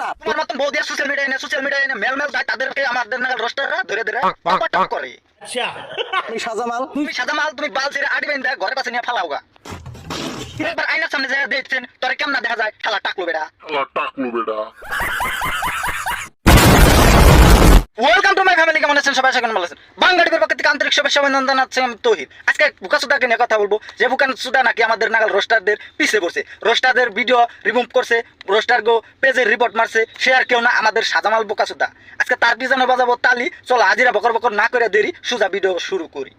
Roaster তোমার মতন বউ দিয়ে সোশ্যাল মিডিয়ায় মেল মেল যায় তাদেরকে আমাদের নাগাল রোস্টাররা ধরে ধরে টপ করে। আচ্ছা আমি সাজামাল তুমি সাদা মাল, তুমি বাল ছেড়ে আড়ি বেঁধে ঘরের পাশে নিয়ে ফালাওগা। একবার আয়নার সামনে যায় দেখছেন তোর কেমন দেখা যায় খেলা টাকলো বেড়া। ওয়েলকাম টু মাই ফ্যামিলি, কেমন আছেন সবাই? কেমন ভালো আছেন? বাংলাদেশের পক্ষ থেকে আন্তরিক শুভেচ্ছা অভিনন্দন আছে। আমি তৌহিদ। আজকে বুকাসুদাকে নিয়ে কথা বলবো, যে বুকাসুদা নাকি আমাদের নাগাল রোস্টারদের পিছে পড়ছে, রোস্টারদের ভিডিও রিমুভ করছে, রোস্টার গো পেজের রিপোর্ট মারছে। সে আর কেউ না, আমাদের সাজামাল বুকাসুদা। আজকে তার পিছনে বাজাবো তালি। চলো হাজিরা বকর বকর না করে দেরি, সোজা ভিডিও শুরু করি।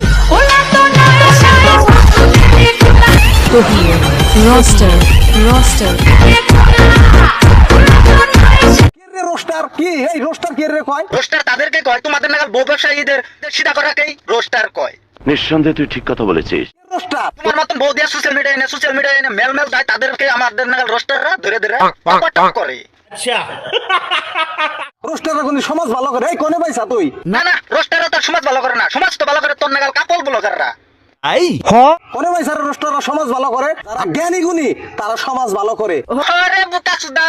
রোস্টার কি? এই রোস্টার কে রে কয়? রোস্টার তাদেরকে কয়, তোমাদের নাগাল বউ ব্যবসায়ীদের সিধা করাকেই রোস্টার কয়। নিঃসন্দেহে তুই ঠিক কথা বলেছিস। রোস্টার তোমার মতন বউ দিয়ে সোশ্যাল মিডিয়ায় মেল মেল যায় তাদেরকে আমাদের নাগাল রোস্টাররা ধরে ধরে টপ করে। আচ্ছা রোস্টার কোন সমাজ ভালো করে? এই কোনে পাইছা তুই? না না, রোস্টাররা তার সমাজ ভালো করে না, সমাজ তো ভালো করে তোর নাগাল কাপল ব্লগাররা। কোনে পাইছা রোস্টাররা সমাজ ভালো করে? যারা জ্ঞানী গুণী তারা সমাজ ভালো করে। আরে বুকাসুদা,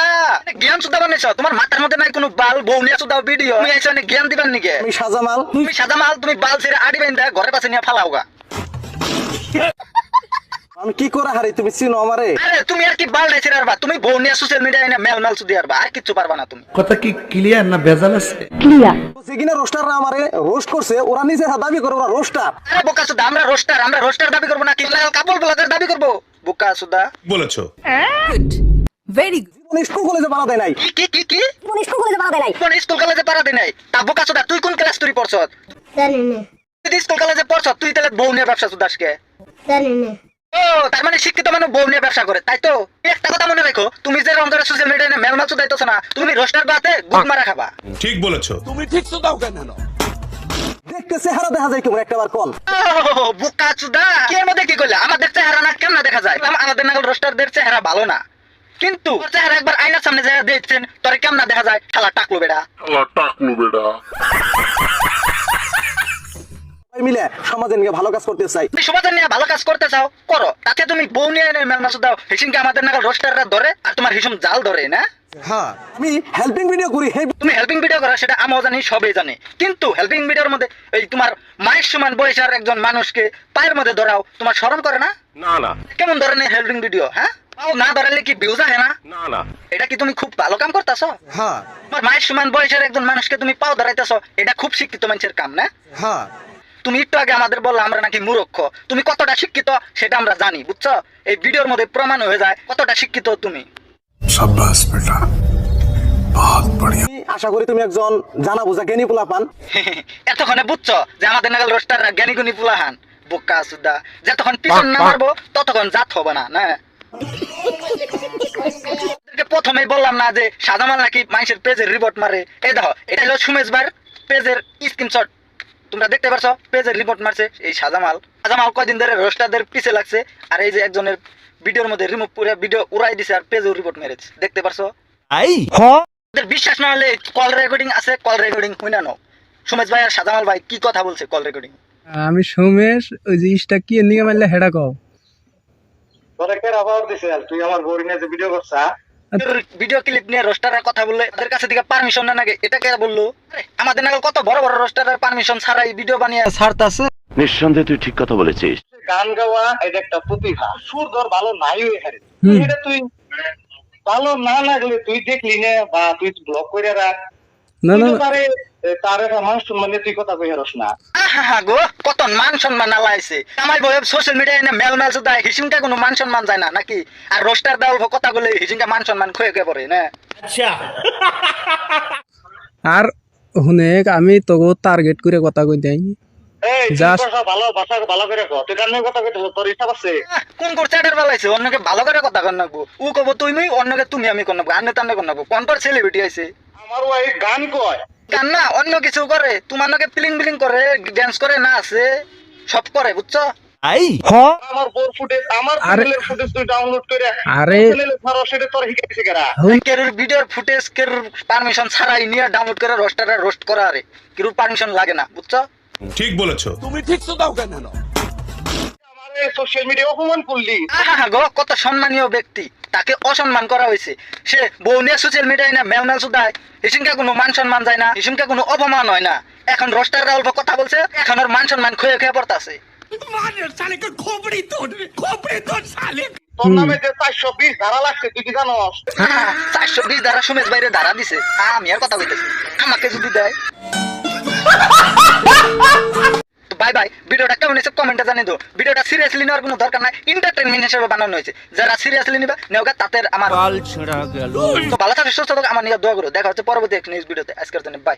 জ্ঞান সুদা বানাইছো? তোমার মাথার মধ্যে নাই কোনো বাল? বউ নিয়ে সুদা ভিডিও তুমি আইছো অনেক জ্ঞান দিবেন নাকি? আমি সাজামাল তুমি সাদা মাল, তুমি বাল ছেড়ে আড়ি বেঁধে ঘরের পাশে নিয়ে ফালাওগা। আমি কি করে হারি? তুমি চিনো আমারে? আরে তুমি আর কি বাল নাই ছেড়ে আরবা? তুমি বউ নিয়ে সোশ্যাল মিডিয়ায় মেল মেল সুদি আরবা, আর কিচ্ছু পারবা না তুমি। কথা কি ক্লিয়ার না ভেজাল আছে? যে কিনা রোস্টাররা আমারে রোস্ট করছে, ওরা নিজে দাবি করে ওরা রোস্টার। আরে বুকাসুদা, আমরা রোস্টার দাবি করবো না, কি কাপল ব্লগার দাবি করবো? বুকাসুদা বলেছো ভেরি গুড। জীবনে স্কুল কলেজে বাধা দেয় নাই। কি কি কি কি স্কুল কলেজে বাধা দেয় নাই। কোন স্কুল কলেজে পারা দেয় নাই? তা বুকাসুদা তুই কোন ক্লাস তুই পড়ছ? জানি না তুই স্কুল কলেজে পড়ছ, তুই তাহলে বউ নিয়ে ব্যবসা সুদাসকে? জানি না ও তার মানে শিক্ষিত মানুষ বউ নিয়ে ব্যবসা করে, তাই তো? একটা কথা মনে রাখো, তুমি যে রং করে সোশ্যাল মিডিয়ায় মেল মেল সুদাইতেছ না, তুমি রোস্টার বাতে গুড মারা খাবা। ঠিক বলেছো। দেখতে চেহারা দেখা যায় কেমন একটাবার কল। ও বুকাচুদা, কি এর মধ্যে কি করলে? আমাদের চেহারা না কেমন দেখা যায়? আমাদের নাগাল রোস্টারদের চেহারা ভালো না, কিন্তু তোর চেহারা একবার আয়নার সামনে যায় দেখছেন তোর কেমন দেখা যায় খেলা টাকলো বেড়া। সবাই মিলে সমাজে নিয়ে ভালো কাজ করতে চাই। তুমি সমাজের নিয়ে ভালো কাজ করতে চাও, করো। তাতে তুমি বউ নিয়ে মেল মাসুদ দাও, হিসিমকে আমাদের নাগাল রোস্টাররা ধরে আর তোমার হিসুম জাল ধরে না। হ্যাঁ, আমি হেল্পিং ভিডিও করি। তুমি হেল্পিং ভিডিও করো, সেটা আমিও জানি, সবাই জানে, কিন্তু হেল্পিং ভিডিওর মধ্যে এই তোমার মায়ের সমান বয়সের একজন মানুষকে পায়ের মধ্যে ধরাও, তোমার শরম করে না? না না কেমন ধরনের হেল্পিং ভিডিও? হ্যাঁ, পাও না ধরালে কি ভিউজ হয় না? না না এটা কি তুমি খুব ভালো কাম করতেছো? হ্যাঁ তোমার মায়ের সমান বয়সের একজন মানুষকে তুমি পাও ধরাইতেছো, এটা খুব শিক্ষিত মানুষের কাম না? হ্যাঁ তুমি একটু আগে আমাদের বললে আমরা নাকি মূর্খ, তুমি কতটা শিক্ষিত সেটা আমরা জানি, বুঝছো? এই ভিডিওর মধ্যে প্রমাণ হয়ে যায় কতটা শিক্ষিত তুমি। শাবাশ বেটা, বহুত বড়িয়া। আশা করি তুমি একজন জানা বোঝা জ্ঞানী পোলা পান। এতক্ষণে বুঝছো যে আমাদের নাগাল রোস্টাররা জ্ঞানী গুণী পুলাহান? বোকা সুদা, যতক্ষণ পিছন না মারবো ততক্ষণ জাত হবে না। না প্রথমেই বললাম না যে সাজামাল নাকি মানুষের পেজের রিপোর্ট মারে? এই দেখো, এটা হলো সুমেশ ভাইয়ের পেজের স্ক্রিনশট, তোমরা দেখতে পারছো পেজের রিপোর্ট মারছে এই সাজামাল। সাজামাল কয়দিন ধরে রোস্টারদের পিছে লাগছে, আর এই যে একজনের ভিডিওর মধ্যে রিমুভ করে ভিডিও উড়াই দিছে আর পেজের রিপোর্ট মেরেছে, দেখতে পারছো? বিশ্বাস না হলে কল রেকর্ডিং আছে, কল রেকর্ডিং হই না নাও। সুমেশ ভাই আর সাজামাল ভাই কি কথা বলছে কল রেকর্ডিং? আমি সোমেশ, ওই যে ইস্টা কি নিয়ে মারলে হেডা কও। তোরা কে রাবার দিছে? তুই আমার বড়ি নিয়ে যে ভিডিও করছা, ভিডিও ক্লিপ নিয়ে রোস্টাররা কথা বললে তাদের কাছে থেকে পারমিশন না নাকি? এটা কে বললো? আমাদের নাগাল কত বড় বড় রোস্টারের পারমিশন ছাড়াই ভিডিও বানিয়ে ছাড়তাছে। নিঃসন্দেহে তুই ঠিক কথা বলেছিস। গান গাওয়া এটা একটা প্রতিভা। সুর ধর ভালো নাই হয়ে হারে, এটা তুই ভালো না লাগলে তুই দেখলি না বা তুই ব্লক করে রাখ। না না তার একটা মানুষ মানে তুই কথা কই হারস না। আহা গো, কত মান সম্মান আলাইছে আমার বয়ে সোশ্যাল মিডিয়ায় মেল মেল সুদা, হিসিমটা কোনো মান সম্মান যায় না নাকি? আর রোস্টার দাও কথা বলে হিসিমটা মান সম্মান ক্ষয়ে গে পড়ে না? আচ্ছা আর হুনেক আমি তোকে টার্গেট করে কথা কই দেই। এই Just- ভাষা ভালো, ভাষা ভালো করে কর। তুই কানে কথা কইতেছ, তোর ইচ্ছা আছে? কোন করছে এটার বেলাইছে? অন্যকে ভালো করে কথা কর নাকবো, ও কব তুমি, অন্যকে তুমি, আমি কর নাকবো, আন্নে তান্নে কর নাকবো। কোন পর সেলিব্রিটি আইছে? আমার ওই গান কয় গান না, অন্য কিছু করে, তোমার নাকি ফিলিং বিলিং করে, ড্যান্স করে, না আছে, সব করে, বুঝছো? আমার বোর ফুটেজ, আমার চ্যানেলের ফুটেজ তুই ডাউনলোড করে আরে চ্যানেলে ছাড়ো, সেটা তোর শিখাইছে কারা? কেরুর ভিডিওর ফুটেজ কেরুর পারমিশন ছাড়াই নিয়ে ডাউনলোড করে রোস্টাররা রোস্ট করা, আরে কেরুর পারমিশন লাগে না, বুঝছো? ঠিক বলেছো। আমার সোশ্যাল মিডিয়া অপমান করলি। আহা গো, কত সম্মানীয় ব্যক্তি, তাকে অসম্মান করা হয়েছে। সে বউ নিয়ে সোশ্যাল মিডিয়ায় না মেলমেল শুধায়, হিসুমকা কোনো মান সম্মান যায় না, হিসুমকা কোনো অপমান হয় না। এখন রোস্টাররা অল্প কথা বলছে, এখন ওর মান সম্মান ক্ষয়ে ক্ষয়ে পড়তাছে। তোর নামে যে 420 ধারা লাগছে তুই কি জানোস? 420 ধারা সুমেশ বাইরে ধারা দিছে, আমি আর কথা কইতেছি, আমাকে যদি দেয়। বাই বাই, ভিডিওটা কেমন হয়েছে কমেন্টে জানিয়ে দাও। ভিডিওটা সিরিয়াসলি নেওয়ার কোনো দরকার নাই, এন্টারটেইনমেন্ট হিসেবে বানানো হয়েছে। যারা সিরিয়াসলি নিবা নেওগা তাদের আমার তো ভালো থাকে, সুস্থ থাকো, আমার নিয়ে দোয়া করো। দেখা হচ্ছে পরবর্তী এক নিউজ ভিডিওতে। আজকের জন্য বাই।